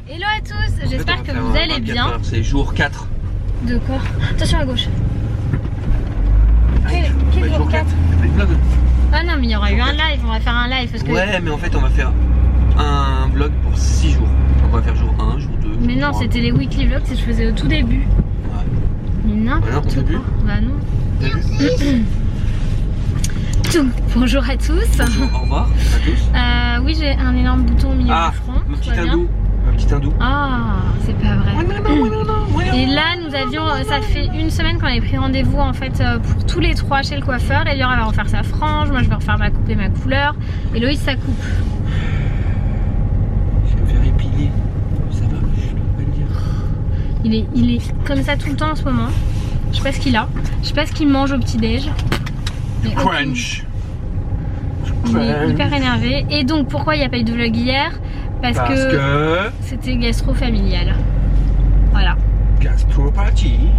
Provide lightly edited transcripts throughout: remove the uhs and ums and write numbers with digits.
Hello à tous, j'espère que vous allez bien. C'est jour 4. De quoi? Attention à gauche. Quel jour 4? Ah non, mais il y aura eu un live, on va faire un live parce que... Ouais, mais en fait on va faire un vlog pour 6 jours. On va faire jour 1, jour 2. Mais non, c'était les weekly vlogs, c'est ce que je faisais au tout début. Ouais. Mais n'importe quoi. Bah non. T'as vu? Donc, bonjour à tous. Bonjour, au revoir à tous. Oui, j'ai un énorme bouton au milieu du front. Un petit hindou. Un petit hindou. Ah, c'est pas vrai. Et là, nous avions, ça fait une semaine qu'on avait pris rendez-vous en fait pour tous les trois chez le coiffeur. Eliora va refaire sa frange, moi je vais refaire ma coupe et ma couleur. Et Loïs sa coupe. Je vais me faire épiler. Ça va, je dois pas le dire. Il est comme ça tout le temps en ce moment. Je sais pas ce qu'il a. Je sais pas ce qu'il mange au petit-déj. Crunch. Il est hyper énervé. Et donc pourquoi il n'y a pas eu de vlog hier? Parce que c'était gastro-familial. Voilà. Gastropathie.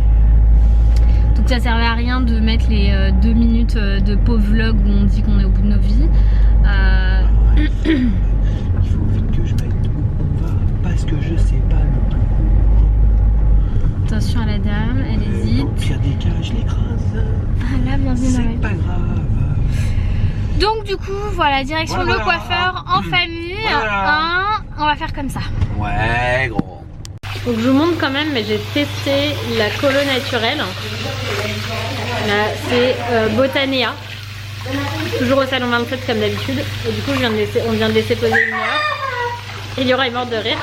Donc ça servait à rien de mettre les 2 minutes de pauvre vlog où on dit qu'on est au bout de nos vies. Il faut vite que je mette où on va parce que je sais pas le parcours. Attention à la dame, elle hésite. Au pire des cas, je l'écrase. Ah là, bienvenue dans la vie. C'est pas grave. Donc du coup, voilà, direction le coiffeur en famille. On va faire comme ça. Ouais, gros. Donc je vous montre quand même, mais j'ai testé la colo naturelle. Là, c'est Botanea. Toujours au salon 27 comme d'habitude. Et du coup, on vient de laisser poser 1 heure. Eliora est morte de rire.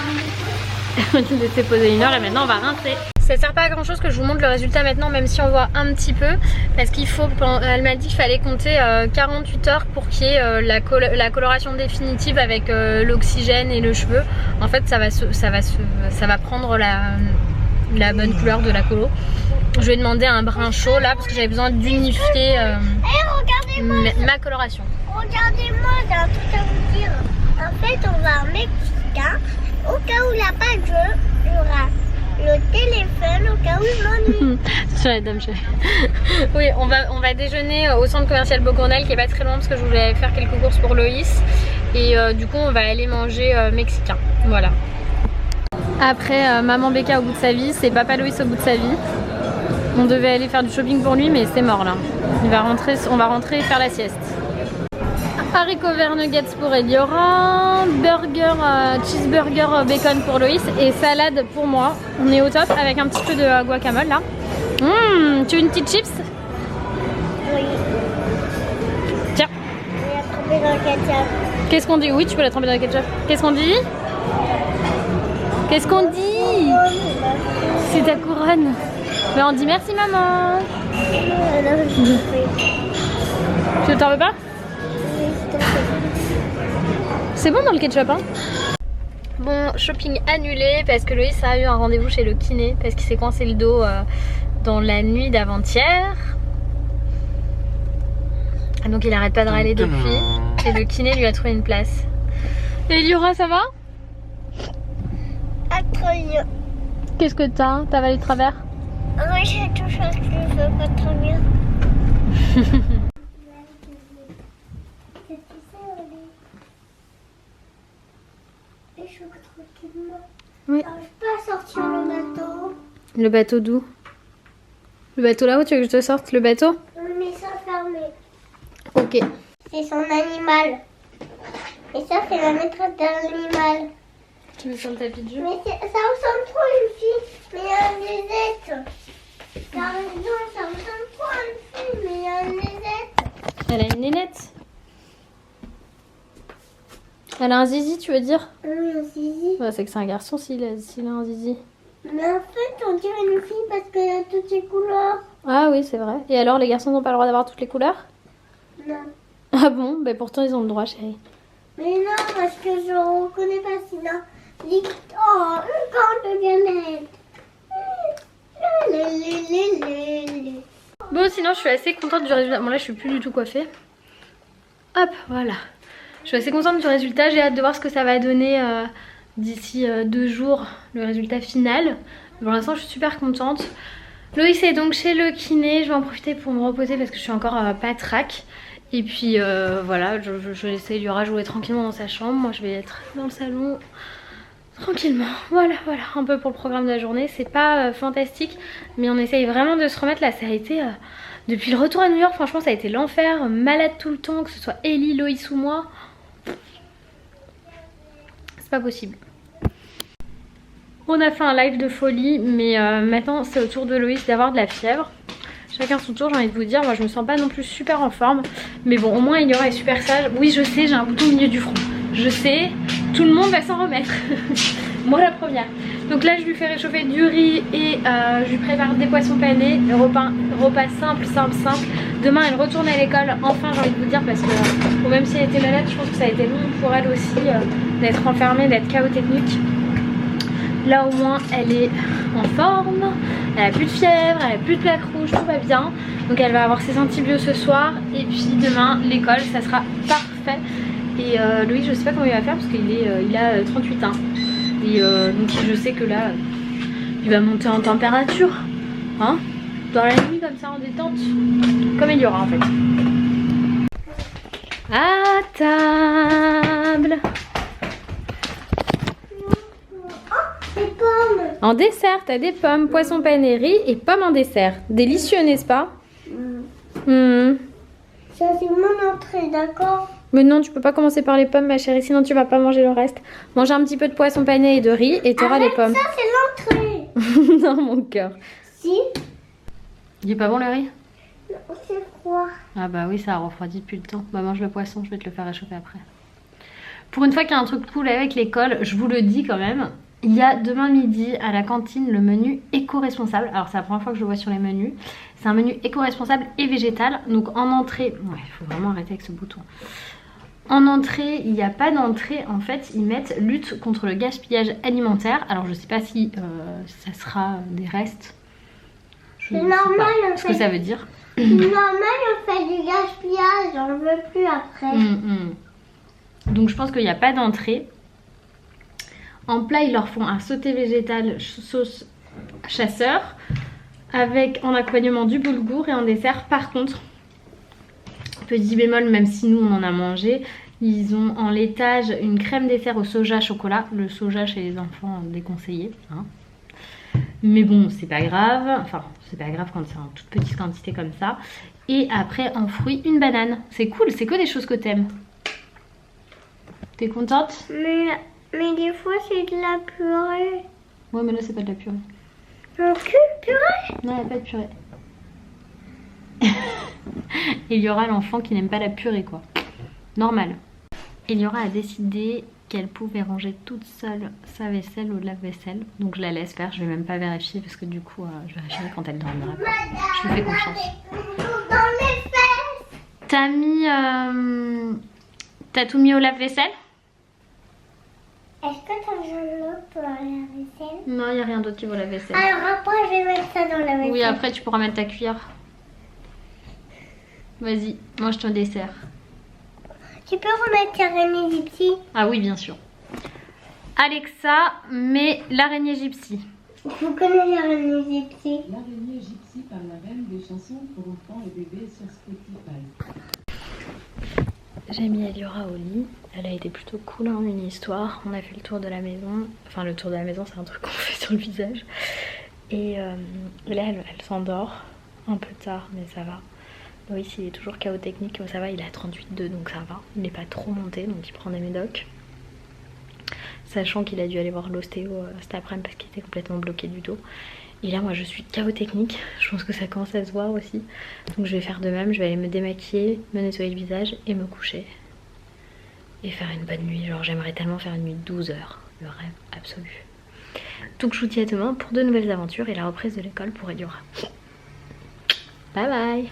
On vient de laisser poser 1 heure et maintenant on va rincer. Ça sert pas à grand chose que je vous montre le résultat maintenant, même si on voit un petit peu, parce qu'il faut, elle m'a dit qu'il fallait compter 48 heures pour qu'il y ait la coloration définitive avec l'oxygène et le cheveu. En fait ça va prendre la bonne couleur de la colo. Je vais demander un brin chaud là parce que j'avais besoin d'unifier ma coloration. Regardez-moi, j'ai un truc à vous dire. En fait on va en Mexicain, au cas où il n'a pas de jeu, il y aura le téléphone au cas où il m'ennuie. Sur la dame chérie. Oui, on va déjeuner au centre commercial Bocournel qui est pas très loin parce que je voulais faire quelques courses pour Loïs. Et du coup on va aller manger mexicain. Voilà. Après maman Becca au bout de sa vie, c'est papa Loïs au bout de sa vie. On devait aller faire du shopping pour lui mais c'est mort là. On va rentrer et faire la sieste. Haricots verts nuggets pour Eliora, burger, cheeseburger bacon pour Loïs et salade pour moi. On est au top avec un petit peu de guacamole là. Tu veux une petite chips? Oui. Tiens. On va tremper dans le ketchup. Qu'est-ce qu'on dit? Oui, tu peux la tremper dans le ketchup. Qu'est-ce qu'on dit? Qu'est-ce qu'on dit? C'est ta couronne. Mais on dit merci maman. Tu t'en veux pas? C'est bon dans le ketchup hein. Bon, shopping annulé parce que Loïs a eu un rendez-vous chez le kiné parce qu'il s'est coincé le dos dans la nuit d'avant-hier. Donc il arrête pas de râler depuis et le kiné lui a trouvé une place. Et Eliora, ça va? Ah, très bien. Qu'est-ce que t'as? T'as avalé de travers? Oui, j'ai tout chose que je veux pas très bien. Oui. J'arrive pas à sortir le bateau. Le bateau d'où? Le bateau là-haut, tu veux que je te sorte le bateau? Oui, mais ça fermé. Ok. C'est son animal. Et ça, c'est la maîtresse de l'animal. Tu mets sur le tapis de jeu? Mais ça ressemble trop à une fille. Mais il y a une lisette. T'as raison, ça ressemble trop à une fille, mais il y a une lisette. Elle a une nénette. Elle a un zizi, tu veux dire? Oui, un zizi. Ouais, c'est que c'est un garçon s'il a un zizi. Mais en fait, on dirait une fille parce qu'elle a toutes ses couleurs. Ah oui, c'est vrai. Et alors, les garçons n'ont pas le droit d'avoir toutes les couleurs? Non. Ah bon? Ben pourtant, ils ont le droit, chérie. Mais non, parce que je ne reconnais pas sinon. Oh, une grande galette. Bon, sinon, je suis assez contente du résultat. Bon, là, je suis plus du tout coiffée. Hop, voilà. Je suis assez contente du résultat. J'ai hâte de voir ce que ça va donner d'ici 2 jours, le résultat final. Pour l'instant, je suis super contente. Loïs est donc chez le kiné. Je vais en profiter pour me reposer parce que je suis encore pas trac. Et puis voilà, je vais laisser Eliora jouer tranquillement dans sa chambre. Moi, je vais être dans le salon tranquillement. Voilà, un peu pour le programme de la journée. C'est pas fantastique, mais on essaye vraiment de se remettre là. Ça a été, depuis le retour à New York, franchement ça a été l'enfer. Malade tout le temps, que ce soit Ellie, Loïs ou moi. C'est pas possible. On a fait un live de folie, mais maintenant c'est au tour de Loïs d'avoir de la fièvre. Chacun son tour, j'ai envie de vous dire. Moi je me sens pas non plus super en forme, mais bon, au moins Eliora est super sage. Oui, je sais, j'ai un bouton au milieu du front. Je sais, tout le monde va s'en remettre. Moi la première. Donc là je lui fais réchauffer du riz et je lui prépare des poissons panés. Repas simple. Demain elle retourne à l'école, enfin j'ai envie de vous dire, parce que bon, même si elle était malade, je pense que ça a été long pour elle aussi d'être enfermée, d'être KO technique. Là au moins elle est en forme, elle a plus de fièvre, elle a plus de plaques rouges, tout va bien. Donc elle va avoir ses antibiotiques ce soir et puis demain l'école, ça sera parfait. Et Loïs je sais pas comment il va faire parce qu'il a 38 ans. Et donc je sais que là il va monter en température, hein, dans la nuit comme ça en détente, comme il y aura en fait. À table. En dessert, t'as des pommes, poisson pané, riz et pommes en dessert. Délicieux, n'est-ce pas? Ça c'est mon entrée, d'accord? Mais non, tu peux pas commencer par les pommes ma chérie, sinon tu vas pas manger le reste. Mange un petit peu de poisson pané et de riz et t'auras les pommes. Ça c'est l'entrée. Non mon cœur. Si. Il est pas bon le riz? Non, c'est froid. Ah bah oui, ça a refroidi depuis le temps. Bah mange le poisson, je vais te le faire réchauffer après. Pour une fois qu'il y a un truc cool avec l'école, je vous le dis quand même. Il y a demain midi à la cantine le menu éco-responsable. Alors c'est la première fois que je le vois sur les menus. C'est un menu éco-responsable et végétal. Donc en entrée, ouais, il faut vraiment arrêter avec ce bouton. En entrée, il n'y a pas d'entrée. En fait, ils mettent lutte contre le gaspillage alimentaire. Alors je sais pas si ça sera des restes. C'est normal ce que ça veut dire. C'est normal, on fait du gaspillage, on ne veut plus après. Donc je pense qu'il n'y a pas d'entrée. En plat, ils leur font un sauté végétal sauce chasseur avec en accompagnement du boulgour et en dessert. Par contre, petit bémol, même si nous on en a mangé, ils ont en laitage une crème dessert au soja chocolat. Le soja chez les enfants déconseillé, hein. Mais bon, c'est pas grave. Enfin, c'est pas grave quand c'est en toute petite quantité comme ça. Et après, en fruits, une banane. C'est cool, c'est que des choses que t'aimes. T'es contente? Mais des fois, c'est de la purée. Ouais, mais là, c'est pas de la purée. Non, que purée? Non, il n'y a pas de purée. Il y aura l'enfant qui n'aime pas la purée, quoi. Normal. Eliora a décidé qu'elle pouvait ranger toute seule sa vaisselle au lave-vaisselle. Donc je la laisse faire, je vais même pas vérifier parce que du coup, je vérifierai quand elle dormira. Je lui fais confiance. Dans les fesses. T'as mis... T'as tout mis au lave-vaisselle? Est-ce que t'as besoin de l'eau pour la vaisselle? Non, il n'y a rien d'autre qui vaut la vaisselle. Alors après, je vais mettre ça dans la vaisselle. Oui, après tu pourras mettre ta cuillère. Vas-y, mange ton dessert. Tu peux remettre l'araignée gypsy? Ah oui, bien sûr. Alexa, mets l'araignée gypsy. Vous connaissez l'araignée gypsy? L'araignée gypsy par la reine des chansons pour enfants et bébés sur Spotify. J'ai mis Eliora au lit. Elle a été plutôt cool, hein, une histoire. On a fait le tour de la maison. Enfin, le tour de la maison, c'est un truc qu'on fait sur le visage. Et là, elle s'endort. Un peu tard, mais ça va. Loïs, il est toujours KO technique. Ça va, il a 38,2, donc ça va. Il n'est pas trop monté, donc il prend des médocs. Sachant qu'il a dû aller voir l'ostéo cet après-midi parce qu'il était complètement bloqué du dos. Et là, moi, je suis KO technique. Je pense que ça commence à se voir aussi. Donc je vais faire de même. Je vais aller me démaquiller, me nettoyer le visage et me coucher. Et faire une bonne nuit. Genre, j'aimerais tellement faire une nuit de 12 heures. Le rêve absolu. Donc je vous dis à demain pour de nouvelles aventures et la reprise de l'école pour Eliora. Bye bye.